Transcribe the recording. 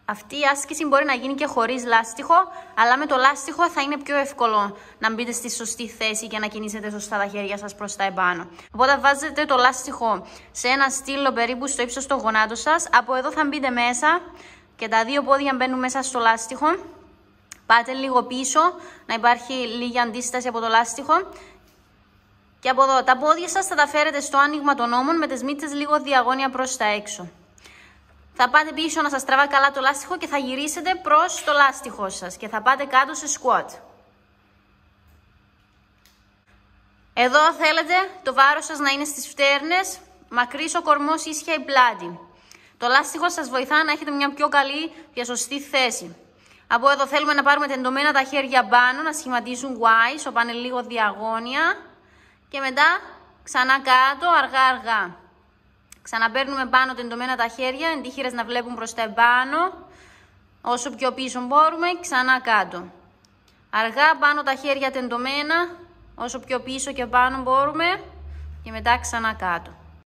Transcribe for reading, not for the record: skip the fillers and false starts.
Αυτή η άσκηση μπορεί να γίνει και χωρίς λάστιχο, αλλά με το λάστιχο θα είναι πιο εύκολο να μπείτε στη σωστή θέση και να κινήσετε σωστά τα χέρια σας προς τα επάνω. Οπότε βάζετε το λάστιχο σε ένα στήλο περίπου στο ύψος των γονάτων σας. Από εδώ θα μπείτε μέσα και τα δύο πόδια μπαίνουν μέσα στο λάστιχο. Πάτε λίγο πίσω, να υπάρχει λίγη αντίσταση από το λάστιχο. Και από εδώ τα πόδια σας θα τα φέρετε στο άνοιγμα των ώμων με τις μύτες λίγο διαγώνια προς τα έξω. Θα πάτε πίσω να σας τραβά καλά το λάστιχο και θα γυρίσετε προς το λάστιχο σας και θα πάτε κάτω σε squat. Εδώ θέλετε το βάρος σας να είναι στις φτέρνες, μακρύς ο κορμός, ίσια η πλάτη. Το λάστιχο σας βοηθά να έχετε μια πιο καλή και σωστή θέση. Από εδώ θέλουμε να πάρουμε τεντωμένα τα χέρια πάνω, να σχηματίσουν Y, so πάνε λίγο διαγώνια και μετά ξανά κάτω, αργά αργά. Ξαναπαίρνουμε πάνω τεντωμένα τα χέρια, εντύχειρες να βλέπουν προς τα επάνω. Όσο πιο πίσω μπορούμε, ξανά κάτω. Αργά πάνω τα χέρια τεντωμένα, όσο πιο πίσω και πάνω μπορούμε και μετά ξανά κάτω.